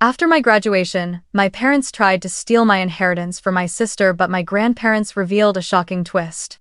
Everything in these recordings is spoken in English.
After my graduation, my parents tried to steal my inheritance for my sister, but my grandparents revealed a shocking twist.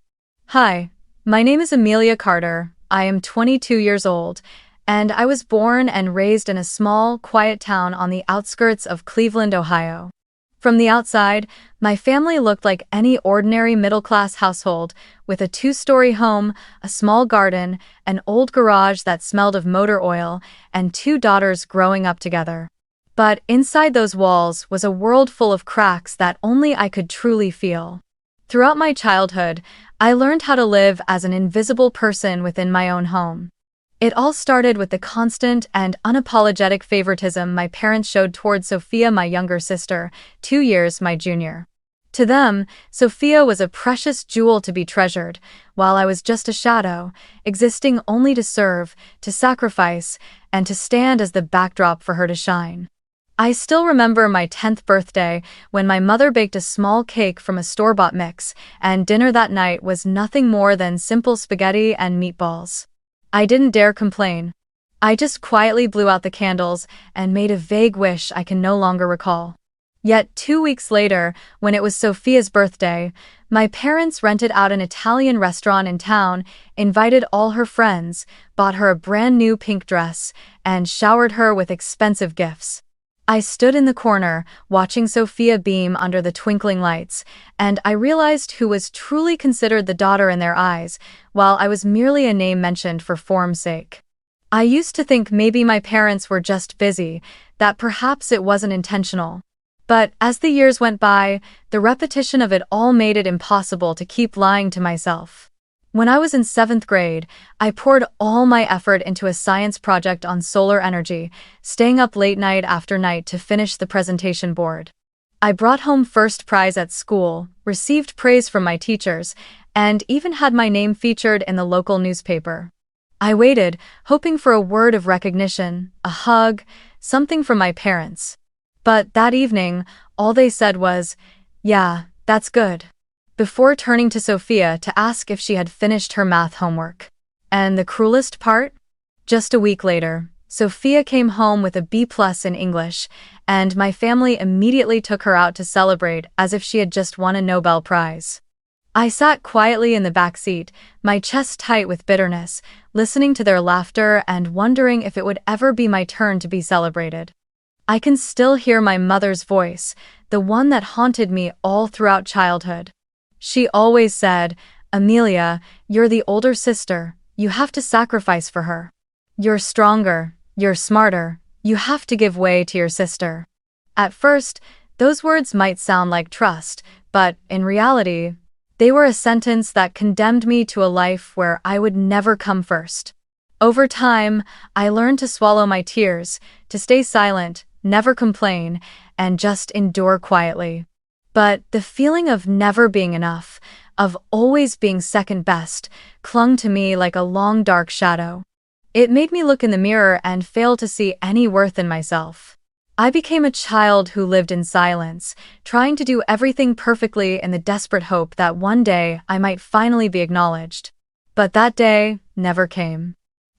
Hi, my name is Amelia Carter. I am 22 years old, and I was born and raised in a small, quiet town on the outskirts of Cleveland, Ohio. From the outside, my family looked like any ordinary middle-class household, with a two-story home, a small garden, an old garage that smelled of motor oil, and two daughters growing up together. But inside those walls was a world full of cracks that only I could truly feel. Throughout my childhood, I learned how to live as an invisible person within my own home. It all started with the constant and unapologetic favoritism my parents showed toward Sophia, my younger sister, 2 years my junior. To them, Sophia was a precious jewel to be treasured, while I was just a shadow, existing only to serve, to sacrifice, and to stand as the backdrop for her to shine. I still remember my 10th birthday when my mother baked a small cake from a store-bought mix, and dinner that night was nothing more than simple spaghetti and meatballs. I didn't dare complain. I just quietly blew out the candles and made a vague wish I can no longer recall. Yet 2 weeks later, when it was Sophia's birthday, my parents rented out an Italian restaurant in town, invited all her friends, bought her a brand new pink dress, and showered her with expensive gifts. I stood in the corner, watching Sophia beam under the twinkling lights, and I realized who was truly considered the daughter in their eyes, while I was merely a name mentioned for form's sake. I used to think maybe my parents were just busy, that perhaps it wasn't intentional. But as the years went by, the repetition of it all made it impossible to keep lying to myself. When I was in 7th grade, I poured all my effort into a science project on solar energy, staying up late night after night to finish the presentation board. I brought home first prize at school, received praise from my teachers, and even had my name featured in the local newspaper. I waited, hoping for a word of recognition, a hug, something from my parents. But that evening, all they said was, "Yeah, that's good," before turning to Sophia to ask if she had finished her math homework. And the cruelest part? Just a week later, Sophia came home with a B+ in English, and my family immediately took her out to celebrate as if she had just won a Nobel Prize. I sat quietly in the back seat, my chest tight with bitterness, listening to their laughter and wondering if it would ever be my turn to be celebrated. I can still hear my mother's voice, the one that haunted me all throughout childhood. She always said, "Amelia, you're the older sister, you have to sacrifice for her. You're stronger, you're smarter, you have to give way to your sister." At first, those words might sound like trust, but in reality, they were a sentence that condemned me to a life where I would never come first. Over time, I learned to swallow my tears, to stay silent, never complain, and just endure quietly. But the feeling of never being enough, of always being second best, clung to me like a long dark shadow. It made me look in the mirror and fail to see any worth in myself. I became a child who lived in silence, trying to do everything perfectly in the desperate hope that one day I might finally be acknowledged. But that day never came.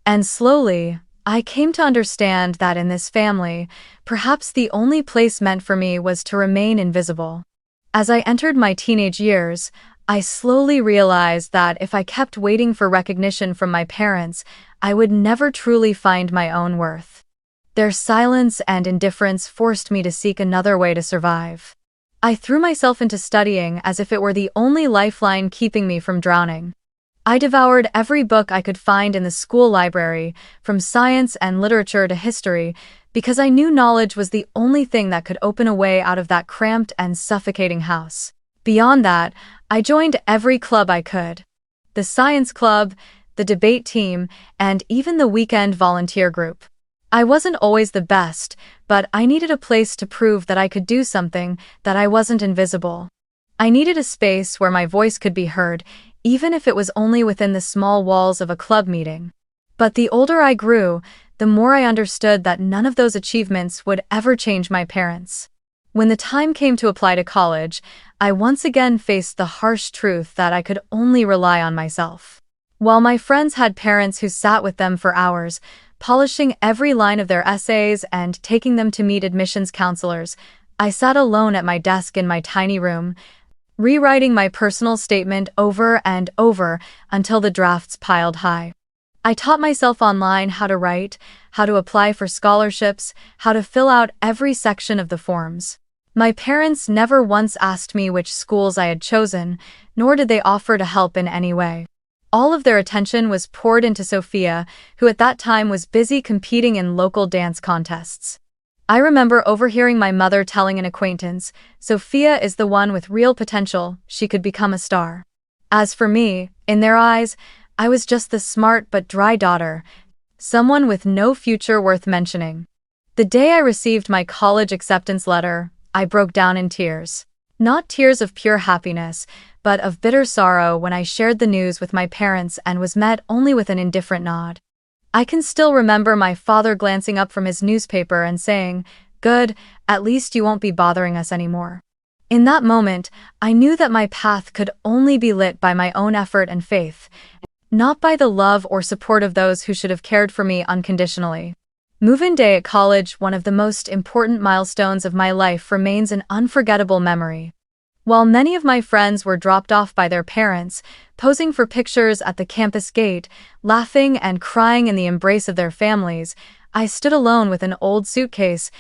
And slowly, I came to understand that in this family, perhaps the only place meant for me was to remain invisible. As I entered my teenage years, I slowly realized that if I kept waiting for recognition from my parents, I would never truly find my own worth. Their silence and indifference forced me to seek another way to survive. I threw myself into studying as if it were the only lifeline keeping me from drowning. I devoured every book I could find in the school library, from science and literature to history, because I knew knowledge was the only thing that could open a way out of that cramped and suffocating house. Beyond that, I joined every club I could. The science club, the debate team, and even the weekend volunteer group. I wasn't always the best, but I needed a place to prove that I could do something, that I wasn't invisible. I needed a space where my voice could be heard, even if it was only within the small walls of a club meeting. But the older I grew, the more I understood that none of those achievements would ever change my parents. When the time came to apply to college, I once again faced the harsh truth that I could only rely on myself. While my friends had parents who sat with them for hours, polishing every line of their essays and taking them to meet admissions counselors. I sat alone at my desk in my tiny room, rewriting my personal statement over and over until the drafts piled high. I taught myself online how to write, how to apply for scholarships, how to fill out every section of the forms. My parents never once asked me which schools I had chosen, nor did they offer to help in any way. All of their attention was poured into Sophia, who at that time was busy competing in local dance contests. I remember overhearing my mother telling an acquaintance, "Sophia is the one with real potential, she could become a star." As for me, in their eyes, I was just the smart but dry daughter, someone with no future worth mentioning. The day I received my college acceptance letter, I broke down in tears. Not tears of pure happiness, but of bitter sorrow when I shared the news with my parents and was met only with an indifferent nod. I can still remember my father glancing up from his newspaper and saying, "Good, at least you won't be bothering us anymore." In that moment, I knew that my path could only be lit by my own effort and faith, not by the love or support of those who should have cared for me unconditionally. Move-in day at college, one of the most important milestones of my life, remains an unforgettable memory. While many of my friends were dropped off by their parents, posing for pictures at the campus gate, laughing and crying in the embrace of their families, I stood alone with an old suitcase,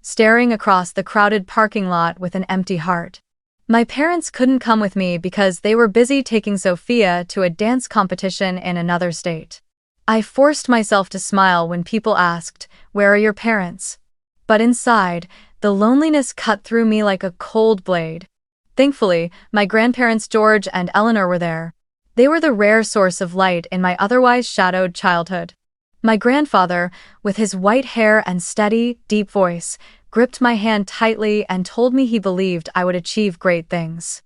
staring across the crowded parking lot with an empty heart. My parents couldn't come with me because they were busy taking Sophia to a dance competition in another state. I forced myself to smile when people asked, "Where are your parents?" But inside, the loneliness cut through me like a cold blade. Thankfully, my grandparents George and Eleanor were there. They were the rare source of light in my otherwise shadowed childhood. My grandfather, with his white hair and steady, deep voice, gripped my hand tightly and told me he believed I would achieve great things.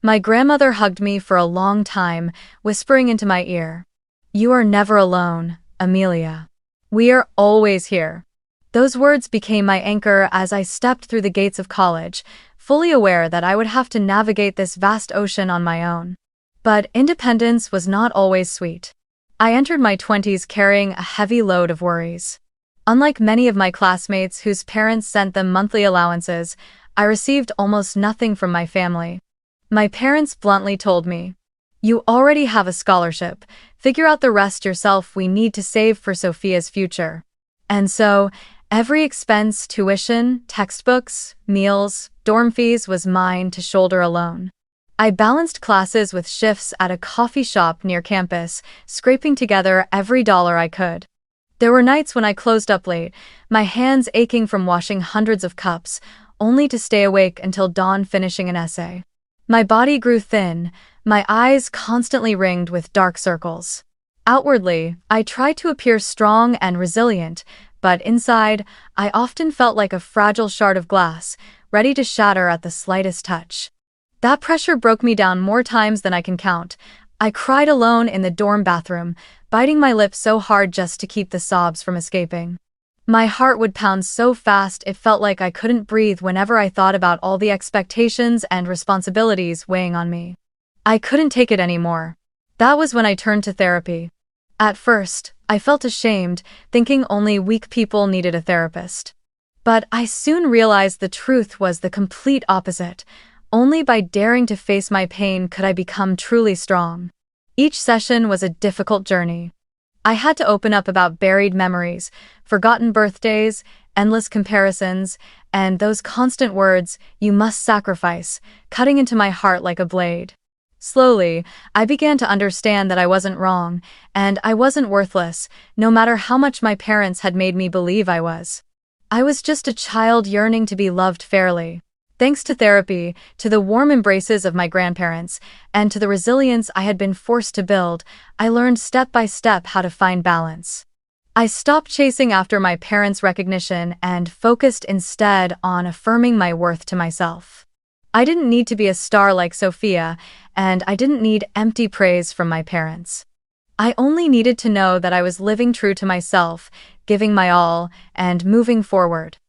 My grandmother hugged me for a long time, whispering into my ear, "You are never alone, Amelia. We are always here." Those words became my anchor as I stepped through the gates of college, fully aware that I would have to navigate this vast ocean on my own. But independence was not always sweet. I entered my 20s carrying a heavy load of worries. Unlike many of my classmates whose parents sent them monthly allowances, I received almost nothing from my family. My parents bluntly told me, "You already have a scholarship, figure out the rest yourself, we need to save for Sophia's future." And so, every expense, tuition, textbooks, meals, dorm fees was mine to shoulder alone. I balanced classes with shifts at a coffee shop near campus, scraping together every dollar I could. There were nights when I closed up late, my hands aching from washing hundreds of cups, only to stay awake until dawn finishing an essay. My body grew thin, my eyes constantly ringed with dark circles. Outwardly, I tried to appear strong and resilient, but inside, I often felt like a fragile shard of glass, ready to shatter at the slightest touch. That pressure broke me down more times than I can count. I cried alone in the dorm bathroom, biting my lip so hard just to keep the sobs from escaping. My heart would pound so fast it felt like I couldn't breathe whenever I thought about all the expectations and responsibilities weighing on me. I couldn't take it anymore. That was when I turned to therapy. At first, I felt ashamed, thinking only weak people needed a therapist. But I soon realized the truth was the complete opposite. Only by daring to face my pain could I become truly strong. Each session was a difficult journey. I had to open up about buried memories, forgotten birthdays, endless comparisons, and those constant words, "You must sacrifice," cutting into my heart like a blade. Slowly, I began to understand that I wasn't wrong, and I wasn't worthless, no matter how much my parents had made me believe I was. I was just a child yearning to be loved fairly. Thanks to therapy, to the warm embraces of my grandparents, and to the resilience I had been forced to build, I learned step by step how to find balance. I stopped chasing after my parents' recognition and focused instead on affirming my worth to myself. I didn't need to be a star like Sophia, and I didn't need empty praise from my parents. I only needed to know that I was living true to myself, giving my all, and moving forward.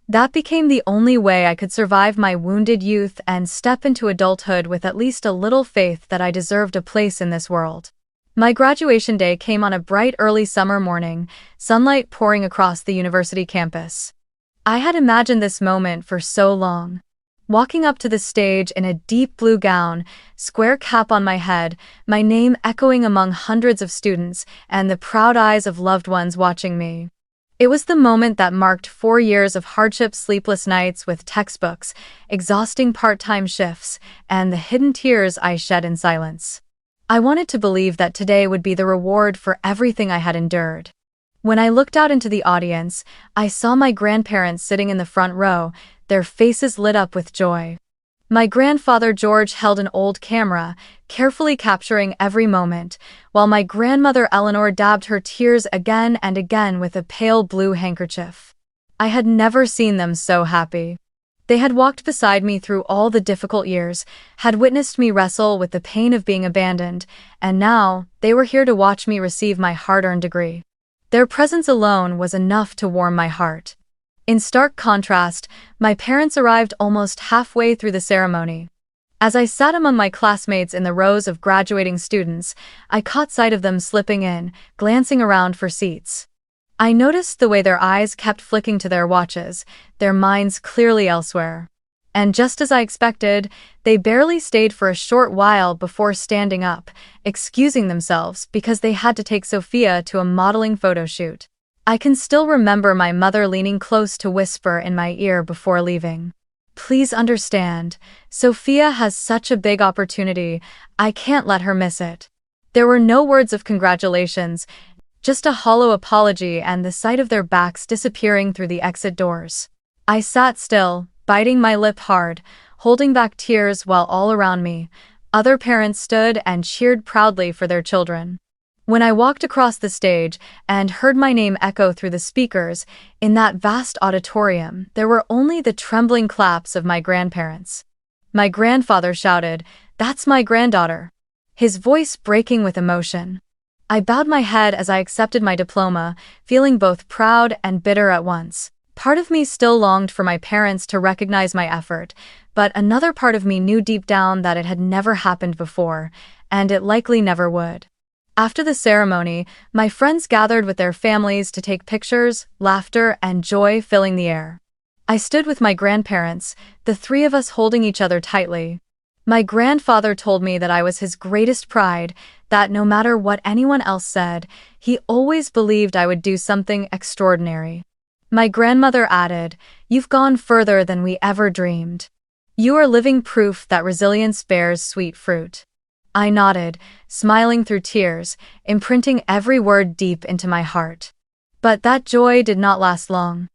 That became the only way I could survive my wounded youth and step into adulthood with at least a little faith that I deserved a place in this world. My graduation day came on a bright early summer morning, sunlight pouring across the university campus. I had imagined this moment for so long. Walking up to the stage in a deep blue gown, square cap on my head, my name echoing among hundreds of students, and the proud eyes of loved ones watching me. It was the moment that marked 4 years of hardship, sleepless nights with textbooks, exhausting part-time shifts, and the hidden tears I shed in silence. I wanted to believe that today would be the reward for everything I had endured. When I looked out into the audience, I saw my grandparents sitting in the front row, their faces lit up with joy. My grandfather George held an old camera, carefully capturing every moment, while my grandmother Eleanor dabbed her tears again and again with a pale blue handkerchief. I had never seen them so happy. They had walked beside me through all the difficult years, had witnessed me wrestle with the pain of being abandoned, and now they were here to watch me receive my hard-earned degree. Their presence alone was enough to warm my heart. In stark contrast, my parents arrived almost halfway through the ceremony. As I sat among my classmates in the rows of graduating students, I caught sight of them slipping in, glancing around for seats. I noticed the way their eyes kept flicking to their watches, their minds clearly elsewhere. And just as I expected, they barely stayed for a short while before standing up, excusing themselves because they had to take Sophia to a modeling photo shoot. I can still remember my mother leaning close to whisper in my ear before leaving. "Please understand, Sophia has such a big opportunity, I can't let her miss it." There were no words of congratulations, just a hollow apology and the sight of their backs disappearing through the exit doors. I sat still, biting my lip hard, holding back tears while all around me, other parents stood and cheered proudly for their children. When I walked across the stage and heard my name echo through the speakers, in that vast auditorium, there were only the trembling claps of my grandparents. My grandfather shouted, "That's my granddaughter," his voice breaking with emotion. I bowed my head as I accepted my diploma, feeling both proud and bitter at once. Part of me still longed for my parents to recognize my effort, but another part of me knew deep down that it had never happened before, and it likely never would. After the ceremony, my friends gathered with their families to take pictures, laughter and joy filling the air. I stood with my grandparents, the three of us holding each other tightly. My grandfather told me that I was his greatest pride, that no matter what anyone else said, he always believed I would do something extraordinary. My grandmother added, "You've gone further than we ever dreamed. You are living proof that resilience bears sweet fruit." I nodded, smiling through tears, imprinting every word deep into my heart. But that joy did not last long.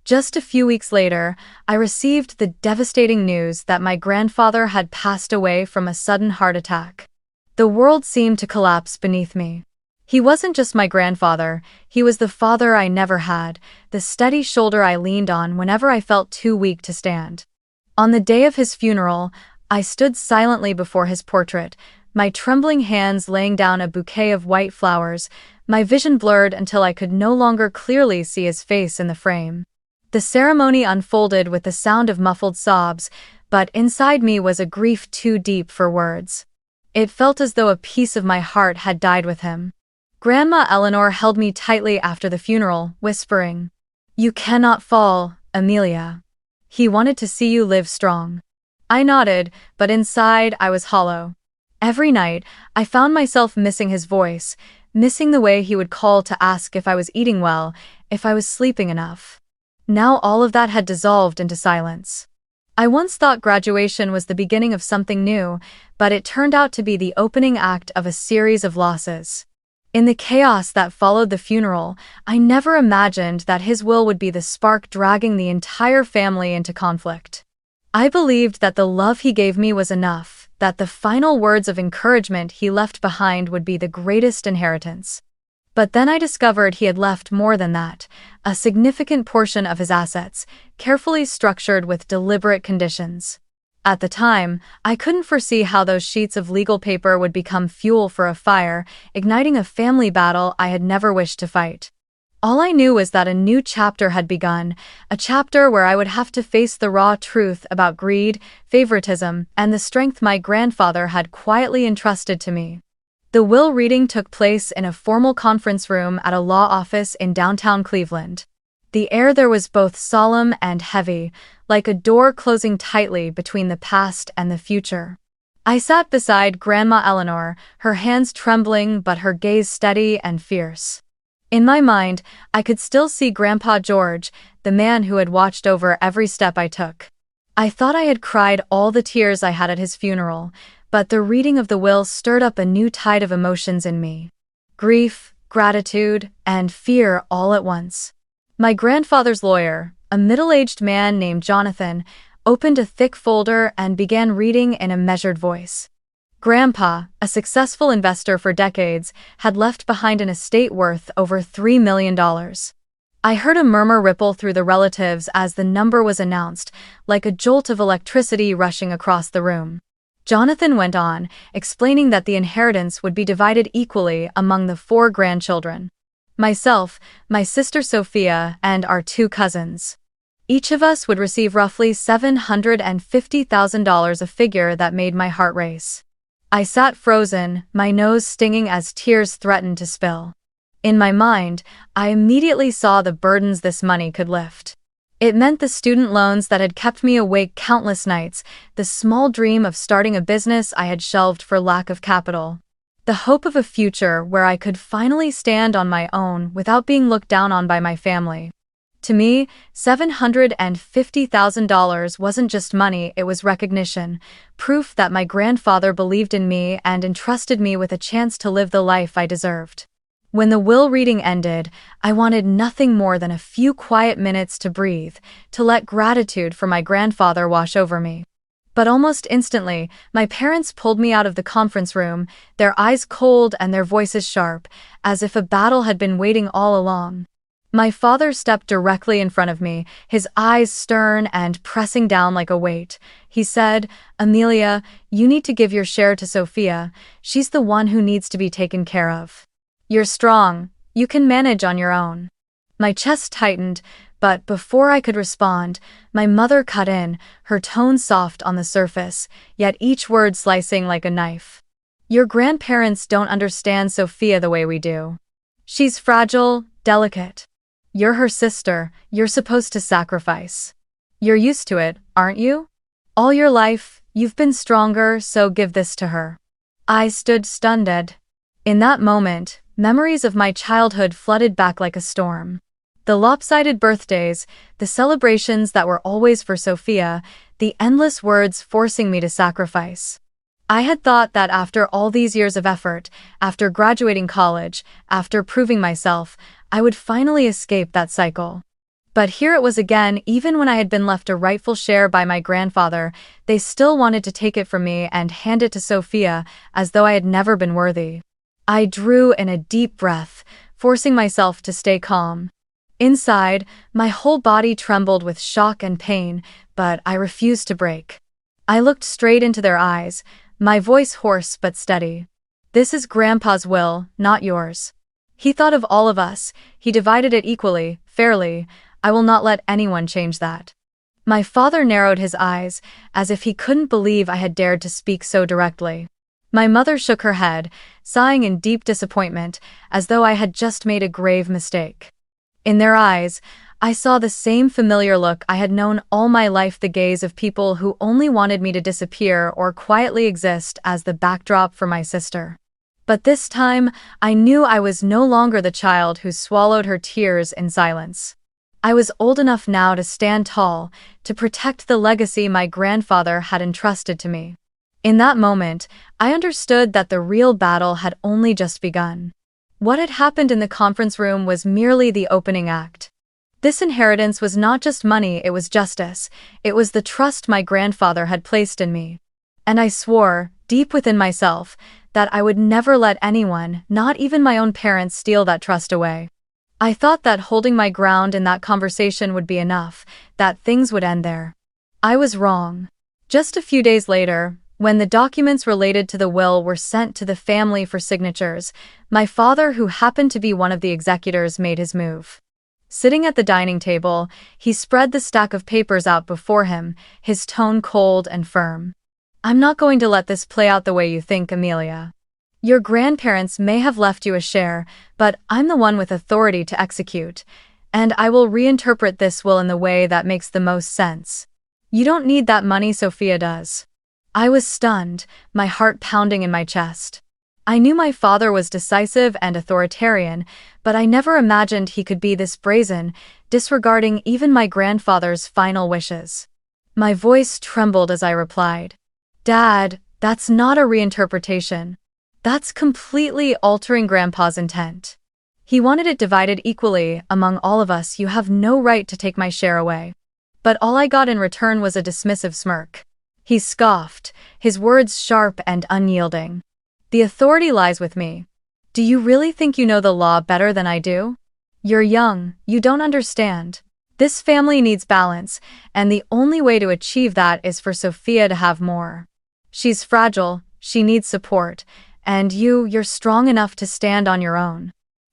Just a few weeks later, I received the devastating news that my grandfather had passed away from a sudden heart attack. The world seemed to collapse beneath me. He wasn't just my grandfather, he was the father I never had, the steady shoulder I leaned on whenever I felt too weak to stand. On the day of his funeral, I stood silently before his portrait, my trembling hands laying down a bouquet of white flowers, my vision blurred until I could no longer clearly see his face in the frame. The ceremony unfolded with the sound of muffled sobs, but inside me was a grief too deep for words. It felt as though a piece of my heart had died with him. Grandma Eleanor held me tightly after the funeral, whispering, "You cannot fall, Amelia. He wanted to see you live strong." I nodded, but inside I was hollow. Every night, I found myself missing his voice, missing the way he would call to ask if I was eating well, if I was sleeping enough. Now all of that had dissolved into silence. I once thought graduation was the beginning of something new, but it turned out to be the opening act of a series of losses. In the chaos that followed the funeral, I never imagined that his will would be the spark dragging the entire family into conflict. I believed that the love he gave me was enough, that the final words of encouragement he left behind would be the greatest inheritance. But then I discovered he had left more than that, a significant portion of his assets, carefully structured with deliberate conditions. At the time, I couldn't foresee how those sheets of legal paper would become fuel for a fire, igniting a family battle I had never wished to fight. All I knew was that a new chapter had begun, a chapter where I would have to face the raw truth about greed, favoritism, and the strength my grandfather had quietly entrusted to me. The will reading took place in a formal conference room at a law office in downtown Cleveland. The air there was both solemn and heavy, like a door closing tightly between the past and the future. I sat beside Grandma Eleanor, her hands trembling but her gaze steady and fierce. In my mind, I could still see Grandpa George, the man who had watched over every step I took. I thought I had cried all the tears I had at his funeral, but the reading of the will stirred up a new tide of emotions in me. Grief, gratitude, and fear all at once. My grandfather's lawyer, a middle-aged man named Jonathan, opened a thick folder and began reading in a measured voice. Grandpa, a successful investor for decades, had left behind an estate worth over $3 million. I heard a murmur ripple through the relatives as the number was announced, like a jolt of electricity rushing across the room. Jonathan went on, explaining that the inheritance would be divided equally among the 4 grandchildren. Myself, my sister Sophia, and our 2 cousins. Each of us would receive roughly $750,000, a figure that made my heart race. I sat frozen, my nose stinging as tears threatened to spill. In my mind, I immediately saw the burdens this money could lift. It meant the student loans that had kept me awake countless nights, the small dream of starting a business I had shelved for lack of capital. The hope of a future where I could finally stand on my own without being looked down on by my family. To me, $750,000 wasn't just money, it was recognition, proof that my grandfather believed in me and entrusted me with a chance to live the life I deserved. When the will reading ended, I wanted nothing more than a few quiet minutes to breathe, to let gratitude for my grandfather wash over me. But almost instantly, my parents pulled me out of the conference room, their eyes cold and their voices sharp, as if a battle had been waiting all along. My father stepped directly in front of me, his eyes stern and pressing down like a weight. He said, "Amelia, you need to give your share to Sophia. She's the one who needs to be taken care of. You're strong. You can manage on your own." My chest tightened, but before I could respond, my mother cut in, her tone soft on the surface, yet each word slicing like a knife. "Your grandparents don't understand Sophia the way we do. She's fragile, delicate. You're her sister, you're supposed to sacrifice. You're used to it, aren't you? All your life, you've been stronger, so give this to her." I stood stunned. In that moment, memories of my childhood flooded back like a storm. The lopsided birthdays, the celebrations that were always for Sophia, the endless words forcing me to sacrifice. I had thought that after all these years of effort, after graduating college, after proving myself, I would finally escape that cycle. But here it was again, even when I had been left a rightful share by my grandfather, they still wanted to take it from me and hand it to Sophia, as though I had never been worthy. I drew in a deep breath, forcing myself to stay calm. Inside, my whole body trembled with shock and pain, but I refused to break. I looked straight into their eyes, my voice hoarse but steady. "This is Grandpa's will, not yours. He thought of all of us, he divided it equally, fairly. I will not let anyone change that." My father narrowed his eyes, as if he couldn't believe I had dared to speak so directly. My mother shook her head, sighing in deep disappointment, as though I had just made a grave mistake. In their eyes, I saw the same familiar look I had known all my life, the gaze of people who only wanted me to disappear or quietly exist as the backdrop for my sister. But this time, I knew I was no longer the child who swallowed her tears in silence. I was old enough now to stand tall, to protect the legacy my grandfather had entrusted to me. In that moment, I understood that the real battle had only just begun. What had happened in the conference room was merely the opening act. This inheritance was not just money, it was justice. It was the trust my grandfather had placed in me. And I swore, deep within myself, that I would never let anyone, not even my own parents, steal that trust away. I thought that holding my ground in that conversation would be enough, that things would end there. I was wrong. Just a few days later, when the documents related to the will were sent to the family for signatures, my father, who happened to be one of the executors, made his move. Sitting at the dining table, he spread the stack of papers out before him, his tone cold and firm. "I'm not going to let this play out the way you think, Amelia. Your grandparents may have left you a share, but I'm the one with authority to execute, and I will reinterpret this will in the way that makes the most sense. You don't need that money, Sophia does. I was stunned, my heart pounding in my chest. I knew my father was decisive and authoritarian, but I never imagined he could be this brazen, disregarding even my grandfather's final wishes. My voice trembled as I replied, "Dad, that's not a reinterpretation. That's completely altering Grandpa's intent. He wanted it divided equally among all of us. You have no right to take my share away." But all I got in return was a dismissive smirk. He scoffed, his words sharp and unyielding. "The authority lies with me. Do you really think you know the law better than I do? You're young, you don't understand. This family needs balance, and the only way to achieve that is for Sophia to have more. She's fragile, she needs support, and you're strong enough to stand on your own."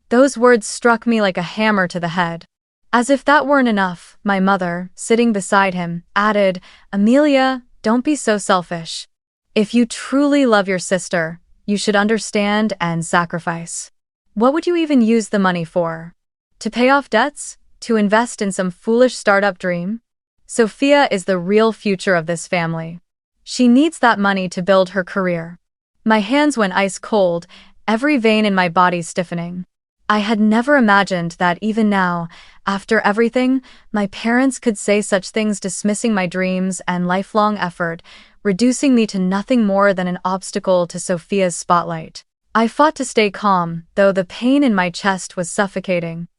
Those words struck me like a hammer to the head. As if that weren't enough, my mother, sitting beside him, added, "Amelia, don't be so selfish. If you truly love your sister, you should understand and sacrifice. What would you even use the money for? To pay off debts? To invest in some foolish startup dream? Sophia is the real future of this family. She needs that money to build her career." My hands went ice cold, every vein in my body stiffening. I had never imagined that even now, after everything, my parents could say such things, dismissing my dreams and lifelong effort, reducing me to nothing more than an obstacle to Sophia's spotlight. I fought to stay calm, though the pain in my chest was suffocating.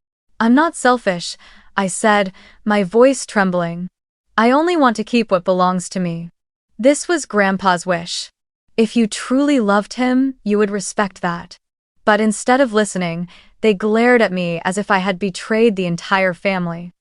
"I'm not selfish," I said, my voice trembling. "I only want to keep what belongs to me." This was Grandpa's wish. If you truly loved him, you would respect that. But instead of listening, they glared at me as if I had betrayed the entire family.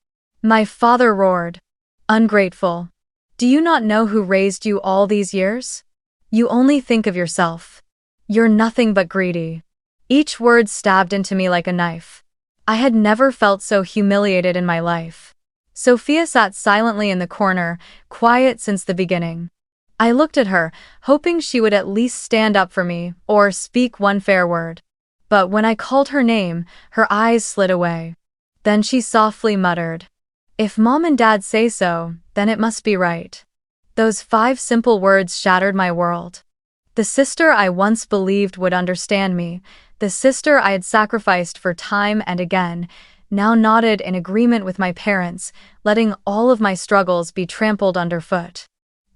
My father roared, "Ungrateful! Do you not know who raised you all these years? You only think of yourself. You're nothing but greedy." Each word stabbed into me like a knife. I had never felt so humiliated in my life. Sophia sat silently in the corner, quiet since the beginning. I looked at her, hoping she would at least stand up for me or speak one fair word. But when I called her name, her eyes slid away. Then she softly muttered, "If Mom and Dad say so, then it must be right." Those 5 simple words shattered my world. The sister I once believed would understand me, the sister I had sacrificed for time and again, now nodded in agreement with my parents, letting all of my struggles be trampled underfoot.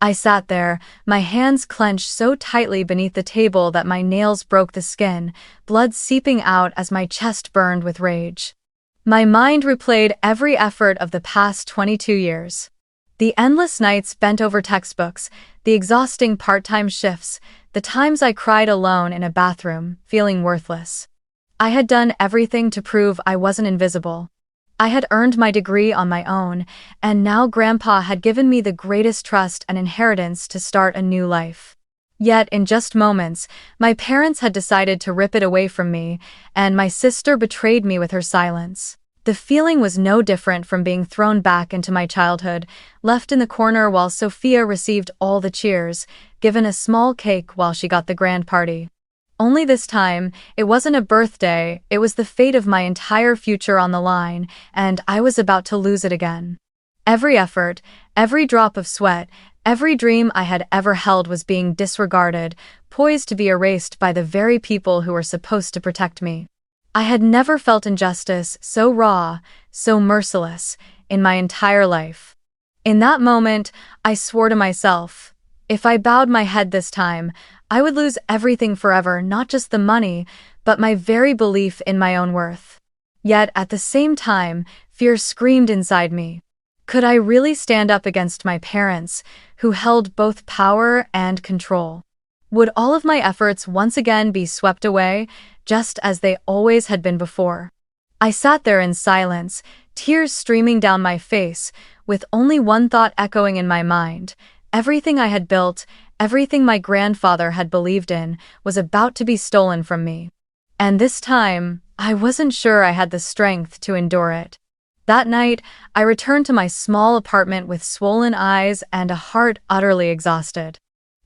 I sat there, my hands clenched so tightly beneath the table that my nails broke the skin, blood seeping out as my chest burned with rage. My mind replayed every effort of the past 22 years. The endless nights bent over textbooks, the exhausting part-time shifts, the times I cried alone in a bathroom, feeling worthless. I had done everything to prove I wasn't invisible. I had earned my degree on my own, and now Grandpa had given me the greatest trust and inheritance to start a new life. Yet, in just moments, my parents had decided to rip it away from me, and my sister betrayed me with her silence. The feeling was no different from being thrown back into my childhood, left in the corner while Sophia received all the cheers, given a small cake while she got the grand party. Only this time, it wasn't a birthday, it was the fate of my entire future on the line, and I was about to lose it again. Every effort, every drop of sweat, every dream I had ever held was being disregarded, poised to be erased by the very people who were supposed to protect me. I had never felt injustice so raw, so merciless, in my entire life. In that moment, I swore to myself, if I bowed my head this time, I would lose everything forever, not just the money, but my very belief in my own worth. Yet, at the same time, fear screamed inside me. Could I really stand up against my parents, who held both power and control? Would all of my efforts once again be swept away, just as they always had been before? I sat there in silence, tears streaming down my face, with only one thought echoing in my mind. Everything I had built, everything my grandfather had believed in, was about to be stolen from me. And this time, I wasn't sure I had the strength to endure it. That night, I returned to my small apartment with swollen eyes and a heart utterly exhausted.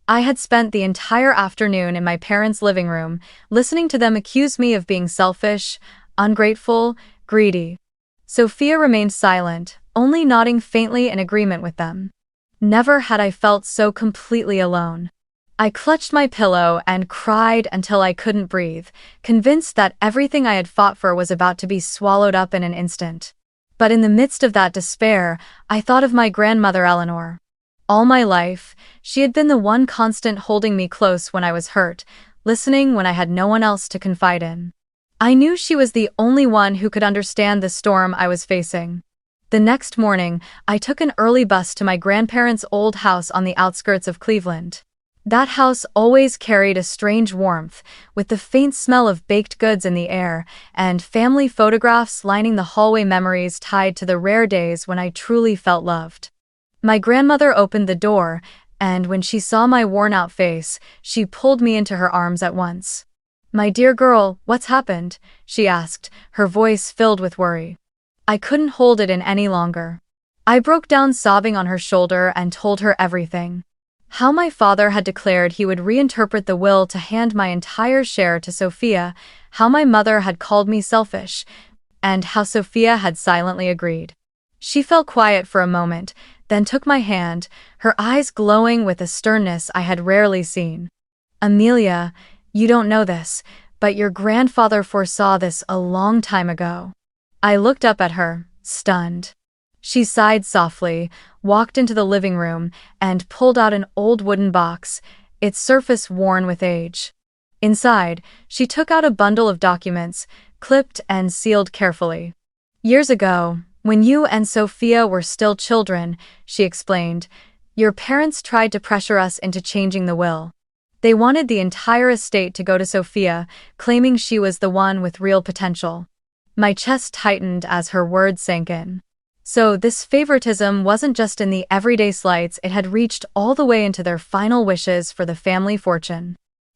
I had spent the entire afternoon in my parents' living room, listening to them accuse me of being selfish, ungrateful, greedy. Sophia remained silent, only nodding faintly in agreement with them. Never had I felt so completely alone. I clutched my pillow and cried until I couldn't breathe, convinced that everything I had fought for was about to be swallowed up in an instant. But in the midst of that despair, I thought of my grandmother Eleanor. All my life, she had been the one constant holding me close when I was hurt, listening when I had no one else to confide in. I knew she was the only one who could understand the storm I was facing. The next morning, I took an early bus to my grandparents' old house on the outskirts of Cleveland. That house always carried a strange warmth, with the faint smell of baked goods in the air, and family photographs lining the hallway, memories tied to the rare days when I truly felt loved. My grandmother opened the door, and when she saw my worn-out face, she pulled me into her arms at once. "My dear girl, what's happened?" she asked, her voice filled with worry. I couldn't hold it in any longer. I broke down sobbing on her shoulder and told her everything. How my father had declared he would reinterpret the will to hand my entire share to Sophia, how my mother had called me selfish, and how Sophia had silently agreed. She fell quiet for a moment, then took my hand, her eyes glowing with a sternness I had rarely seen. "Amelia, you don't know this, but your grandfather foresaw this a long time ago." I looked up at her, stunned. She sighed softly, walked into the living room, and pulled out an old wooden box, its surface worn with age. Inside, she took out a bundle of documents, clipped and sealed carefully. "Years ago, when you and Sophia were still children," she explained, "your parents tried to pressure us into changing the will. They wanted the entire estate to go to Sophia, claiming she was the one with real potential." My chest tightened as her words sank in. So this favoritism wasn't just in the everyday slights, it had reached all the way into their final wishes for the family fortune.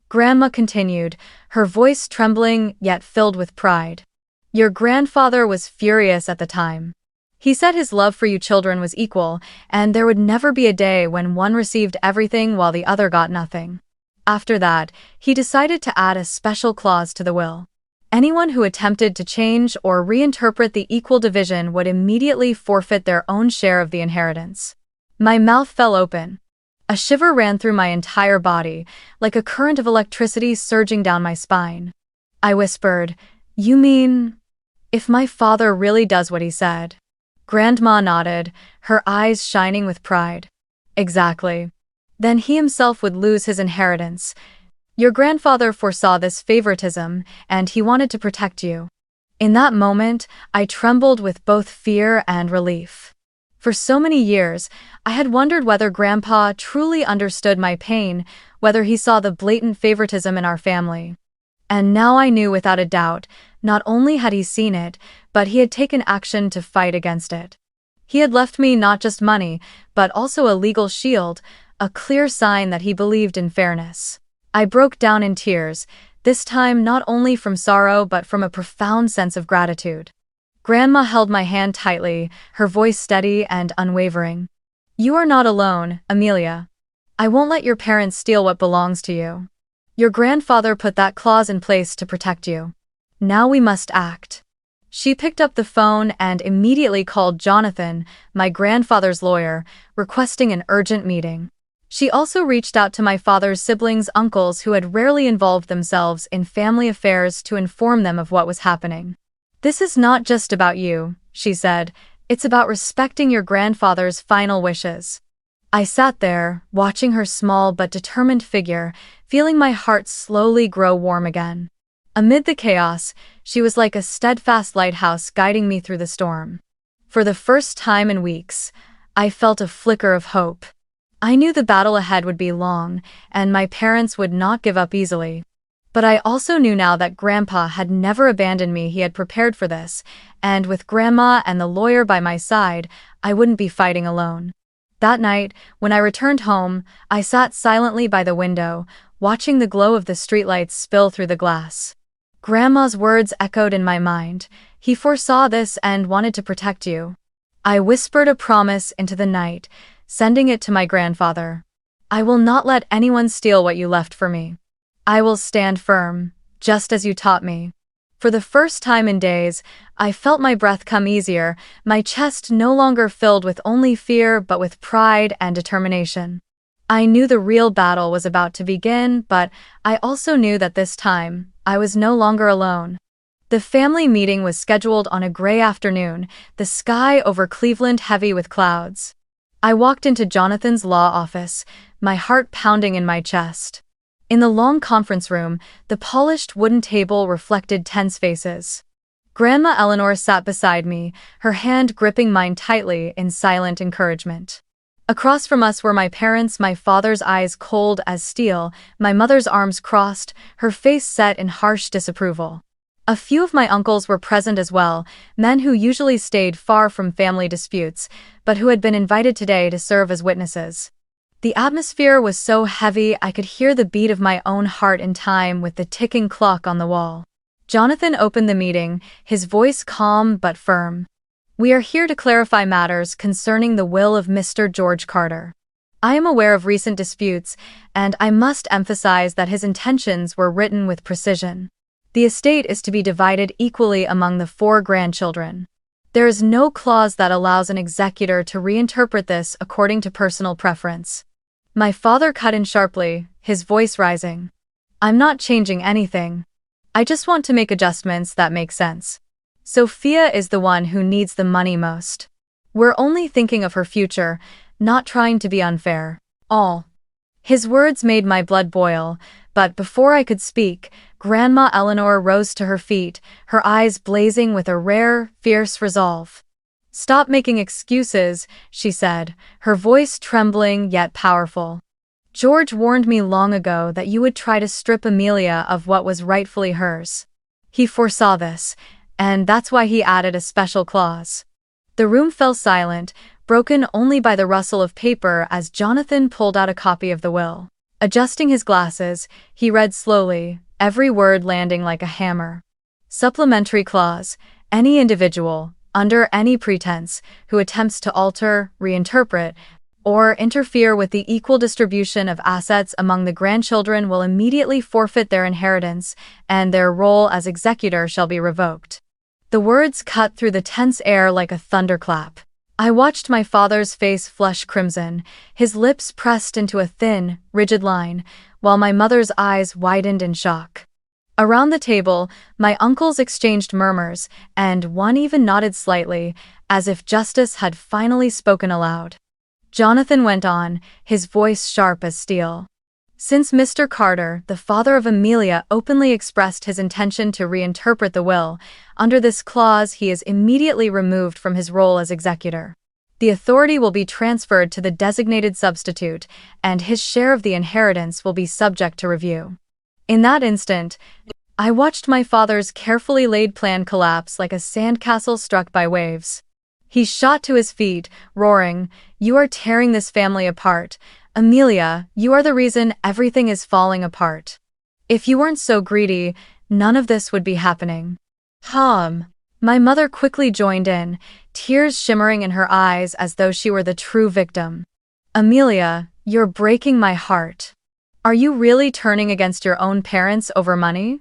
Grandma continued, her voice trembling yet filled with pride. "Your grandfather was furious at the time. He said his love for you children was equal, and there would never be a day when one received everything while the other got nothing. After that, he decided to add a special clause to the will. Anyone who attempted to change or reinterpret the equal division would immediately forfeit their own share of the inheritance." My mouth fell open. A shiver ran through my entire body, like a current of electricity surging down my spine. I whispered, "You mean, if my father really does what he said?" Grandma nodded, her eyes shining with pride. "Exactly. Then he himself would lose his inheritance. Your grandfather foresaw this favoritism, and he wanted to protect you." In that moment, I trembled with both fear and relief. For so many years, I had wondered whether Grandpa truly understood my pain, whether he saw the blatant favoritism in our family. And now I knew without a doubt, not only had he seen it, but he had taken action to fight against it. He had left me not just money, but also a legal shield, a clear sign that he believed in fairness. I broke down in tears, this time not only from sorrow but from a profound sense of gratitude. Grandma held my hand tightly, her voice steady and unwavering. "You are not alone, Amelia. I won't let your parents steal what belongs to you. Your grandfather put that clause in place to protect you. Now we must act." She picked up the phone and immediately called Jonathan, my grandfather's lawyer, requesting an urgent meeting. She also reached out to my father's siblings' uncles who had rarely involved themselves in family affairs to inform them of what was happening. "This is not just about you," she said. "It's about respecting your grandfather's final wishes." I sat there, watching her small but determined figure, feeling my heart slowly grow warm again. Amid the chaos, she was like a steadfast lighthouse guiding me through the storm. For the first time in weeks, I felt a flicker of hope. I knew the battle ahead would be long, and my parents would not give up easily. But I also knew now that Grandpa had never abandoned me. He had prepared for this, and with Grandma and the lawyer by my side, I wouldn't be fighting alone. That night, when I returned home, I sat silently by the window, watching the glow of the streetlights spill through the glass. Grandma's words echoed in my mind. "He foresaw this and wanted to protect you." I whispered a promise into the night, sending it to my grandfather. I will not let anyone steal what you left for me. I will stand firm, just as you taught me. For the first time in days, I felt my breath come easier, my chest no longer filled with only fear but with pride and determination. I knew the real battle was about to begin, but I also knew that this time, I was no longer alone. The family meeting was scheduled on a gray afternoon, the sky over Cleveland heavy with clouds. I walked into Jonathan's law office, my heart pounding in my chest. In the long conference room, the polished wooden table reflected tense faces. Grandma Eleanor sat beside me, her hand gripping mine tightly in silent encouragement. Across from us were my parents, my father's eyes cold as steel, my mother's arms crossed, her face set in harsh disapproval. A few of my uncles were present as well, men who usually stayed far from family disputes, but who had been invited today to serve as witnesses. The atmosphere was so heavy I could hear the beat of my own heart in time with the ticking clock on the wall. Jonathan opened the meeting, his voice calm but firm. We are here to clarify matters concerning the will of Mr. George Carter. I am aware of recent disputes, and I must emphasize that his intentions were written with precision. The estate is to be divided equally among the 4 grandchildren. There is no clause that allows an executor to reinterpret this according to personal preference. My father cut in sharply, his voice rising. I'm not changing anything. I just want to make adjustments that make sense. Sophia is the one who needs the money most. We're only thinking of her future, not trying to be unfair. All. His words made my blood boil, but before I could speak, Grandma Eleanor rose to her feet, her eyes blazing with a rare, fierce resolve. Stop making excuses, she said, her voice trembling yet powerful. George warned me long ago that you would try to strip Amelia of what was rightfully hers. He foresaw this, and that's why he added a special clause. The room fell silent, broken only by the rustle of paper as Jonathan pulled out a copy of the will. Adjusting his glasses, he read slowly, every word landing like a hammer. Supplementary clause: any individual, under any pretense, who attempts to alter, reinterpret, or interfere with the equal distribution of assets among the grandchildren will immediately forfeit their inheritance, and their role as executor shall be revoked. The words cut through the tense air like a thunderclap. I watched my father's face flush crimson, his lips pressed into a thin, rigid line, while my mother's eyes widened in shock. Around the table, my uncles exchanged murmurs, and one even nodded slightly, as if justice had finally spoken aloud. Jonathan went on, his voice sharp as steel. Since Mr. Carter, the father of Amelia, openly expressed his intention to reinterpret the will, under this clause he is immediately removed from his role as executor. The authority will be transferred to the designated substitute, and his share of the inheritance will be subject to review. In that instant, I watched my father's carefully laid plan collapse like a sandcastle struck by waves. He shot to his feet, roaring, "You are tearing this family apart. Amelia, you are the reason everything is falling apart. If you weren't so greedy, none of this would be happening." My mother quickly joined in, tears shimmering in her eyes as though she were the true victim. "Amelia, you're breaking my heart. Are you really turning against your own parents over money?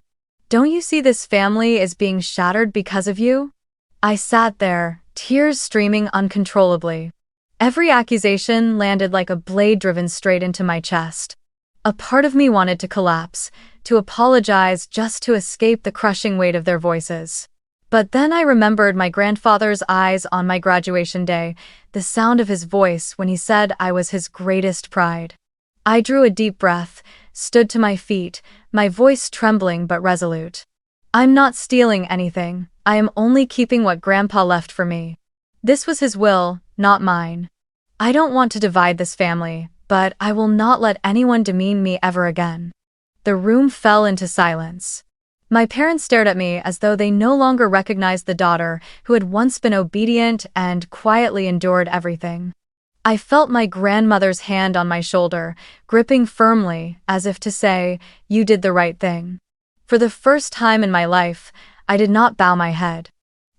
Don't you see this family is being shattered because of you?" I sat there, tears streaming uncontrollably. Every accusation landed like a blade driven straight into my chest. A part of me wanted to collapse, to apologize just to escape the crushing weight of their voices. But then I remembered my grandfather's eyes on my graduation day, the sound of his voice when he said I was his greatest pride. I drew a deep breath, stood to my feet, my voice trembling but resolute. "I'm not stealing anything, I am only keeping what Grandpa left for me. This was his will, not mine. I don't want to divide this family, but I will not let anyone demean me ever again." The room fell into silence. My parents stared at me as though they no longer recognized the daughter who had once been obedient and quietly endured everything. I felt my grandmother's hand on my shoulder, gripping firmly, as if to say, "You did the right thing." For the first time in my life, I did not bow my head.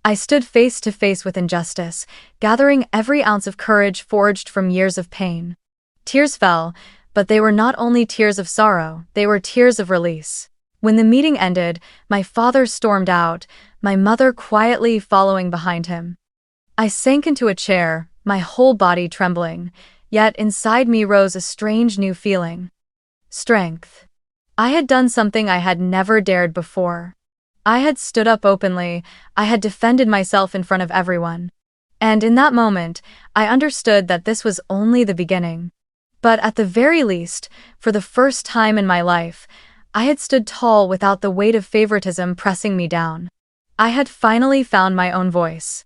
I stood face to face with injustice, gathering every ounce of courage forged from years of pain. Tears fell, but they were not only tears of sorrow, they were tears of release. When the meeting ended, my father stormed out, my mother quietly following behind him. I sank into a chair, my whole body trembling, yet inside me rose a strange new feeling. Strength. I had done something I had never dared before. I had stood up openly, I had defended myself in front of everyone. And in that moment, I understood that this was only the beginning. But at the very least, for the first time in my life, I had stood tall without the weight of favoritism pressing me down. I had finally found my own voice.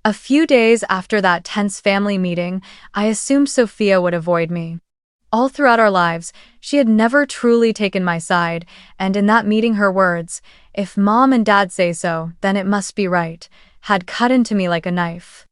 A few days after that tense family meeting, I assumed Sophia would avoid me. All throughout our lives, she had never truly taken my side, and in that meeting her words, "If Mom and Dad say so, then it must be right," had cut into me like a knife.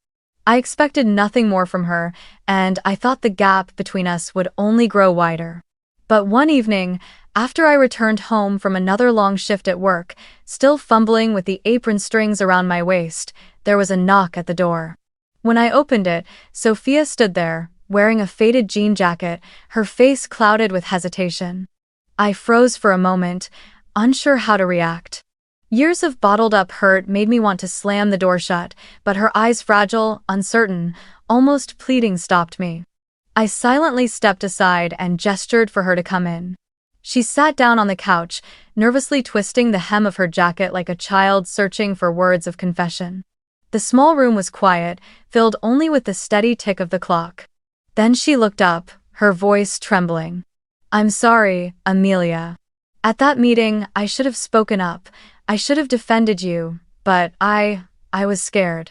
I expected nothing more from her, and I thought the gap between us would only grow wider. But one evening, after I returned home from another long shift at work, still fumbling with the apron strings around my waist, there was a knock at the door. When I opened it, Sophia stood there, wearing a faded jean jacket, her face clouded with hesitation. I froze for a moment, unsure how to react. Years of bottled-up hurt made me want to slam the door shut, but her eyes, fragile, uncertain, almost pleading, stopped me. I silently stepped aside and gestured for her to come in. She sat down on the couch, nervously twisting the hem of her jacket like a child searching for words of confession. The small room was quiet, filled only with the steady tick of the clock. Then she looked up, her voice trembling. "I'm sorry, Amelia. At that meeting, I should have spoken up. I should have defended you, but I was scared.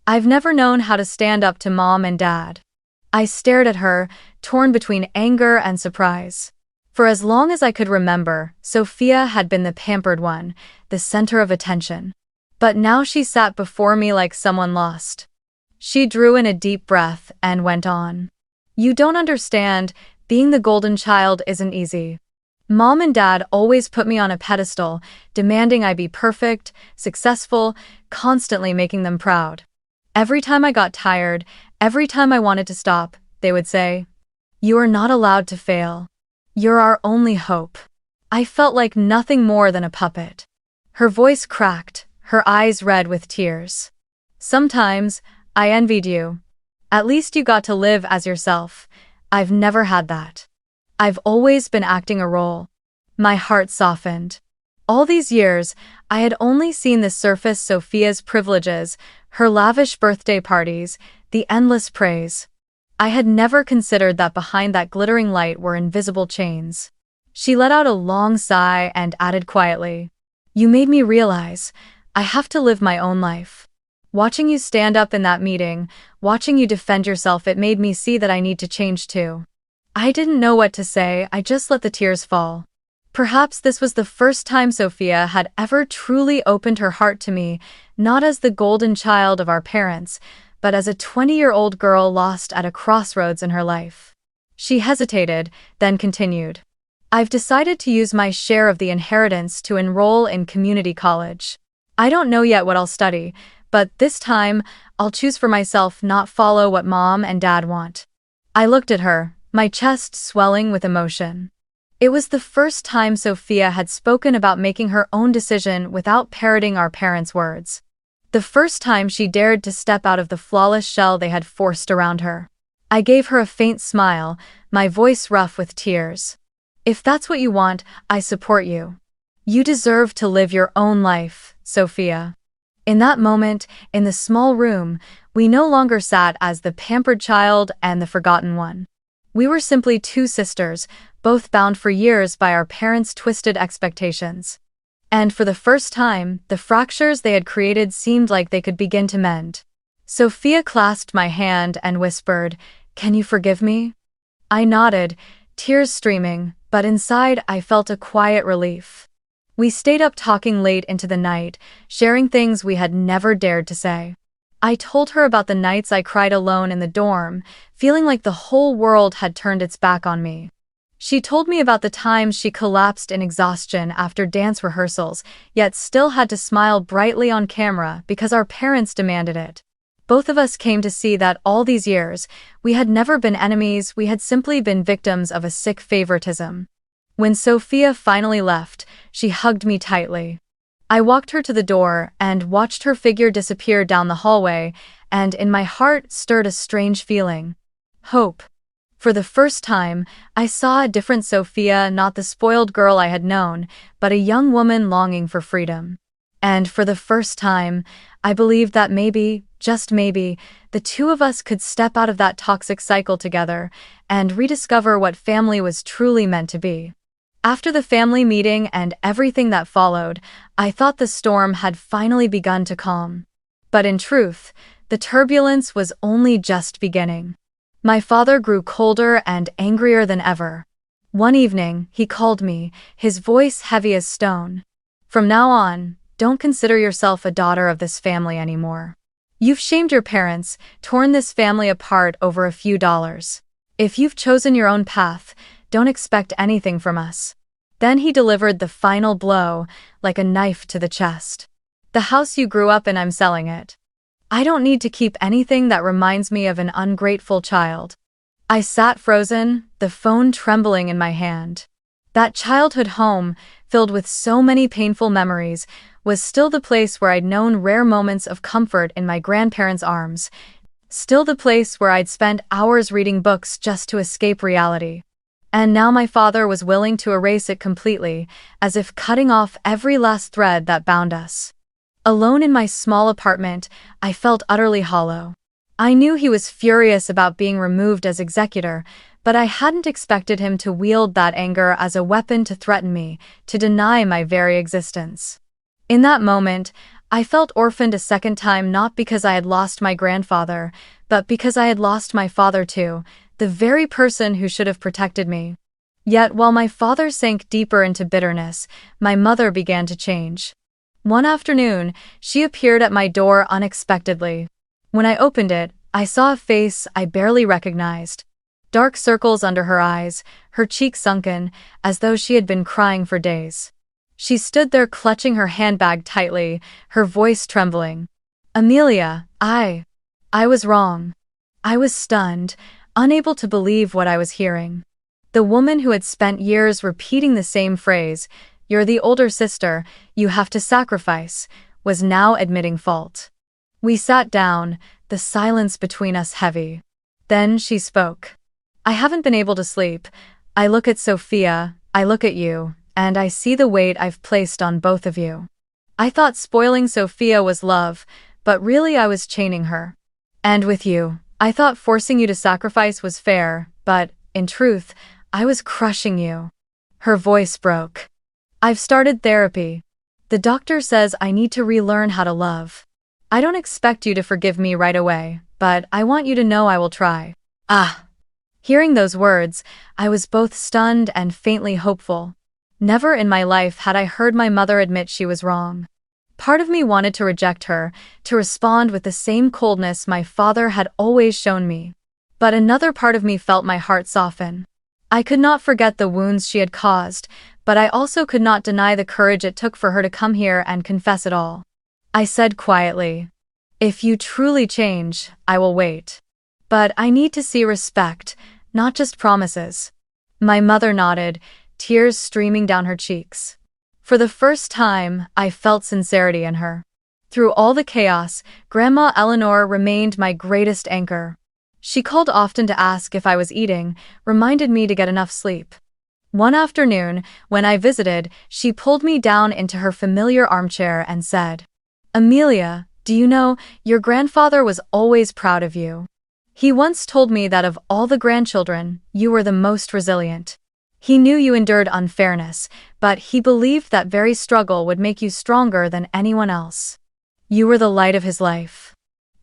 I've never known how to stand up to Mom and Dad." I stared at her, torn between anger and surprise. For as long as I could remember, Sophia had been the pampered one, the center of attention. But now she sat before me like someone lost. She drew in a deep breath and went on. "You don't understand, being the golden child isn't easy. Mom and Dad always put me on a pedestal, demanding I be perfect, successful, constantly making them proud. Every time I got tired, every time I wanted to stop, they would say, 'You are not allowed to fail. You're our only hope.'" I felt like nothing more than a puppet. Her voice cracked, her eyes red with tears. "Sometimes, I envied you. At least you got to live as yourself. I've never had that. I've always been acting a role." My heart softened. All these years, I had only seen the surface Sophia's privileges, her lavish birthday parties, the endless praise. I had never considered that behind that glittering light were invisible chains. She let out a long sigh and added quietly, "You made me realize I have to live my own life. Watching you stand up in that meeting, watching you defend yourself, it made me see that I need to change too." I didn't know what to say, I just let the tears fall. Perhaps this was the first time Sophia had ever truly opened her heart to me, not as the golden child of our parents, but as a 20-year-old girl lost at a crossroads in her life. She hesitated, then continued. "I've decided to use my share of the inheritance to enroll in community college. I don't know yet what I'll study, but this time, I'll choose for myself, not follow what Mom and Dad want." I looked at her, my chest swelling with emotion. It was the first time Sophia had spoken about making her own decision without parroting our parents' words. The first time she dared to step out of the flawless shell they had forced around her. I gave her a faint smile, my voice rough with tears. "If that's what you want, I support you. You deserve to live your own life, Sophia." In that moment, in the small room, we no longer sat as the pampered child and the forgotten one. We were simply two sisters, both bound for years by our parents' twisted expectations. And for the first time, the fractures they had created seemed like they could begin to mend. Sophia clasped my hand and whispered, "Can you forgive me?" I nodded, tears streaming, but inside I felt a quiet relief. We stayed up talking late into the night, sharing things we had never dared to say. I told her about the nights I cried alone in the dorm, feeling like the whole world had turned its back on me. She told me about the times she collapsed in exhaustion after dance rehearsals, yet still had to smile brightly on camera because our parents demanded it. Both of us came to see that all these years, we had never been enemies, we had simply been victims of a sick favoritism. When Sophia finally left, she hugged me tightly. I walked her to the door and watched her figure disappear down the hallway, and in my heart stirred a strange feeling. Hope. For the first time, I saw a different Sophia, not the spoiled girl I had known, but a young woman longing for freedom. And for the first time, I believed that maybe, just maybe, the two of us could step out of that toxic cycle together and rediscover what family was truly meant to be. After the family meeting and everything that followed, I thought the storm had finally begun to calm. But in truth, the turbulence was only just beginning. My father grew colder and angrier than ever. One evening, he called me, his voice heavy as stone. "From now on, don't consider yourself a daughter of this family anymore. You've shamed your parents, torn this family apart over a few dollars. If you've chosen your own path, don't expect anything from us." Then he delivered the final blow, like a knife to the chest. "The house you grew up in, I'm selling it. I don't need to keep anything that reminds me of an ungrateful child." I sat frozen, the phone trembling in my hand. That childhood home, filled with so many painful memories, was still the place where I'd known rare moments of comfort in my grandparents' arms, still the place where I'd spent hours reading books just to escape reality. And now my father was willing to erase it completely, as if cutting off every last thread that bound us. Alone in my small apartment, I felt utterly hollow. I knew he was furious about being removed as executor, but I hadn't expected him to wield that anger as a weapon to threaten me, to deny my very existence. In that moment, I felt orphaned a second time, not because I had lost my grandfather, but because I had lost my father too, the very person who should have protected me. Yet while my father sank deeper into bitterness, my mother began to change. One afternoon, she appeared at my door unexpectedly. When I opened it, I saw a face I barely recognized. Dark circles under her eyes, her cheeks sunken, as though she had been crying for days. She stood there clutching her handbag tightly, her voice trembling. "Amelia, I was wrong." I was stunned, unable to believe what I was hearing. The woman who had spent years repeating the same phrase, "You're the older sister, you have to sacrifice," was now admitting fault. We sat down, the silence between us heavy. Then she spoke. "I haven't been able to sleep. I look at Sophia, I look at you, and I see the weight I've placed on both of you. I thought spoiling Sophia was love, but really I was chaining her. And with you, I thought forcing you to sacrifice was fair, but, in truth, I was crushing you." Her voice broke. "I've started therapy. The doctor says I need to relearn how to love. I don't expect you to forgive me right away, but I want you to know I will try." Hearing those words, I was both stunned and faintly hopeful. Never in my life had I heard my mother admit she was wrong. Part of me wanted to reject her, to respond with the same coldness my father had always shown me. But another part of me felt my heart soften. I could not forget the wounds she had caused, but I also could not deny the courage it took for her to come here and confess it all. I said quietly, "If you truly change, I will wait. But I need to see respect, not just promises." My mother nodded, tears streaming down her cheeks. For the first time, I felt sincerity in her. Through all the chaos, Grandma Eleanor remained my greatest anchor. She called often to ask if I was eating, reminded me to get enough sleep. One afternoon, when I visited, she pulled me down into her familiar armchair and said, "Amelia, do you know, your grandfather was always proud of you. He once told me that of all the grandchildren, you were the most resilient. He knew you endured unfairness, but he believed that very struggle would make you stronger than anyone else. You were the light of his life."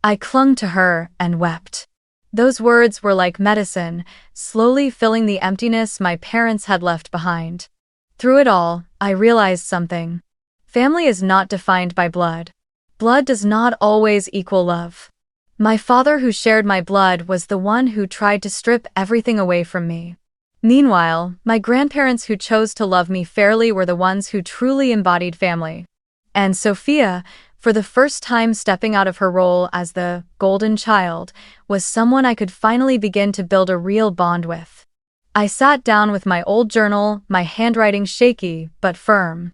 I clung to her and wept. Those words were like medicine, slowly filling the emptiness my parents had left behind. Through it all, I realized something. Family is not defined by blood. Blood does not always equal love. My father who shared my blood was the one who tried to strip everything away from me. Meanwhile, my grandparents who chose to love me fairly were the ones who truly embodied family. And Sophia, For the first time, stepping out of her role as the golden child was someone I could finally begin to build a real bond with. I sat down with my old journal, my handwriting shaky but firm.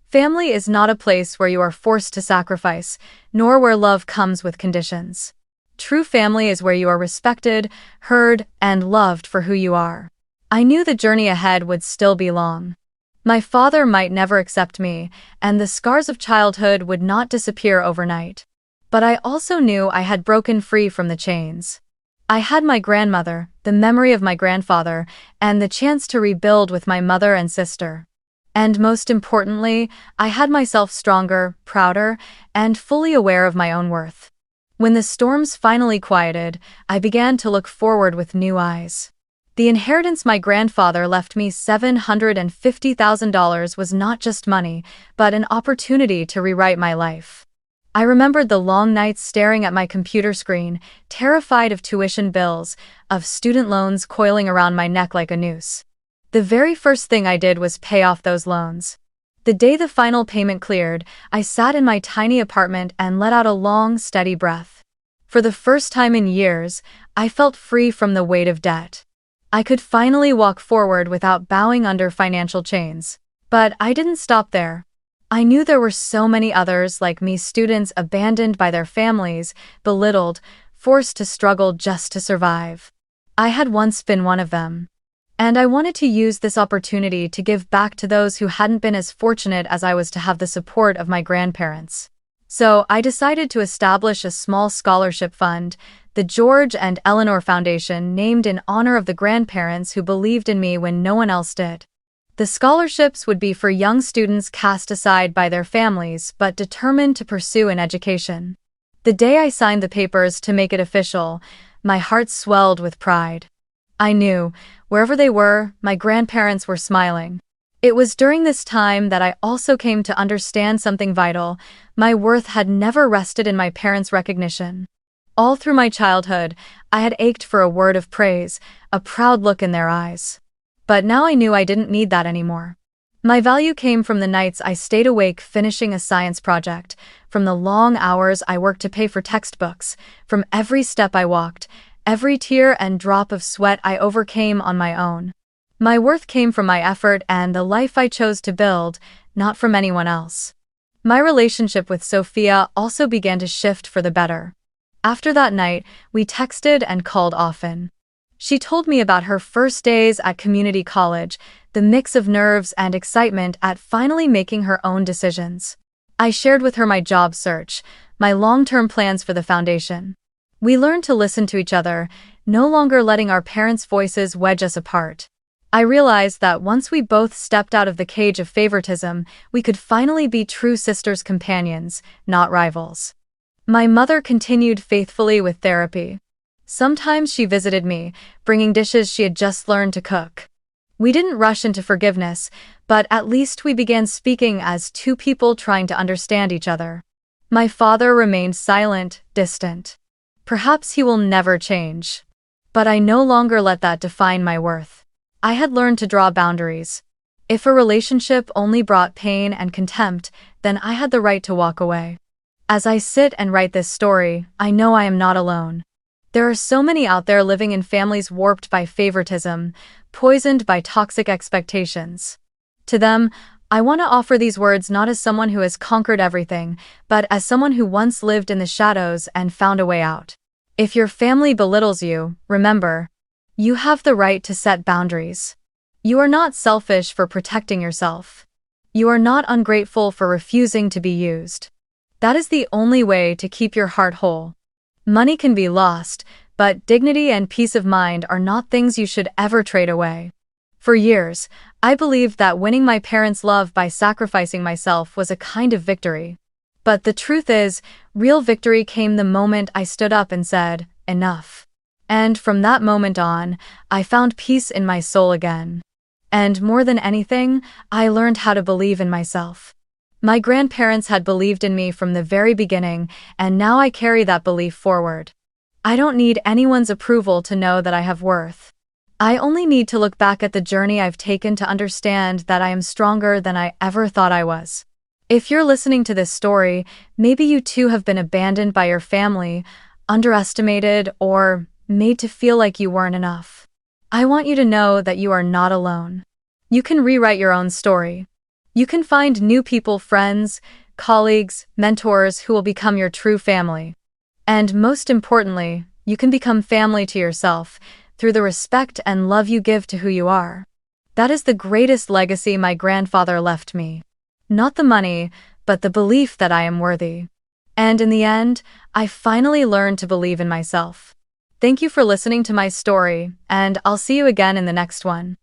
Family is not a place where you are forced to sacrifice, nor where love comes with conditions. True family is where you are respected, heard, and loved for who you are. I knew the journey ahead would still be long. My father might never accept me, and the scars of childhood would not disappear overnight. But I also knew I had broken free from the chains. I had my grandmother, the memory of my grandfather, and the chance to rebuild with my mother and sister. And most importantly, I had myself stronger, prouder, and fully aware of my own worth. When the storms finally quieted, I began to look forward with new eyes. The inheritance my grandfather left me, $750,000, was not just money, but an opportunity to rewrite my life. I remembered the long nights staring at my computer screen, terrified of tuition bills, of student loans coiling around my neck like a noose. The very first thing I did was pay off those loans. The day the final payment cleared, I sat in my tiny apartment and let out a long, steady breath. For the first time in years, I felt free from the weight of debt. I could finally walk forward without bowing under financial chains. But I didn't stop there. I knew there were so many others like me, students abandoned by their families, belittled, forced to struggle just to survive. I had once been one of them. And I wanted to use this opportunity to give back to those who hadn't been as fortunate as I was to have the support of my grandparents. So I decided to establish a small scholarship fund, the George and Eleanor Foundation, named in honor of the grandparents who believed in me when no one else did. The scholarships would be for young students cast aside by their families but determined to pursue an education. The day I signed the papers to make it official, my heart swelled with pride. I knew, wherever they were, my grandparents were smiling. It was during this time that I also came to understand something vital. My worth had never rested in my parents' recognition. All through my childhood, I had ached for a word of praise, a proud look in their eyes. But now I knew I didn't need that anymore. My value came from the nights I stayed awake finishing a science project, from the long hours I worked to pay for textbooks, from every step I walked, every tear and drop of sweat I overcame on my own. My worth came from my effort and the life I chose to build, not from anyone else. My relationship with Sophia also began to shift for the better. After that night, we texted and called often. She told me about her first days at community college, the mix of nerves and excitement at finally making her own decisions. I shared with her my job search, my long-term plans for the foundation. We learned to listen to each other, no longer letting our parents' voices wedge us apart. I realized that once we both stepped out of the cage of favoritism, we could finally be true sisters, companions, not rivals. My mother continued faithfully with therapy. Sometimes she visited me, bringing dishes she had just learned to cook. We didn't rush into forgiveness, but at least we began speaking as two people trying to understand each other. My father remained silent, distant. Perhaps he will never change. But I no longer let that define my worth. I had learned to draw boundaries. If a relationship only brought pain and contempt, then I had the right to walk away. As I sit and write this story, I know I am not alone. There are so many out there living in families warped by favoritism, poisoned by toxic expectations. To them, I want to offer these words not as someone who has conquered everything, but as someone who once lived in the shadows and found a way out. If your family belittles you, remember, you have the right to set boundaries. You are not selfish for protecting yourself. You are not ungrateful for refusing to be used. That is the only way to keep your heart whole. Money can be lost, but dignity and peace of mind are not things you should ever trade away. For years, I believed that winning my parents' love by sacrificing myself was a kind of victory. But the truth is, real victory came the moment I stood up and said, enough. And from that moment on, I found peace in my soul again. And more than anything, I learned how to believe in myself. My grandparents had believed in me from the very beginning, and now I carry that belief forward. I don't need anyone's approval to know that I have worth. I only need to look back at the journey I've taken to understand that I am stronger than I ever thought I was. If you're listening to this story, maybe you too have been abandoned by your family, underestimated, or made to feel like you weren't enough. I want you to know that you are not alone. You can rewrite your own story. You can find new people, friends, colleagues, mentors who will become your true family. And most importantly, you can become family to yourself through the respect and love you give to who you are. That is the greatest legacy my grandfather left me. Not the money, but the belief that I am worthy. And in the end, I finally learned to believe in myself. Thank you for listening to my story, and I'll see you again in the next one.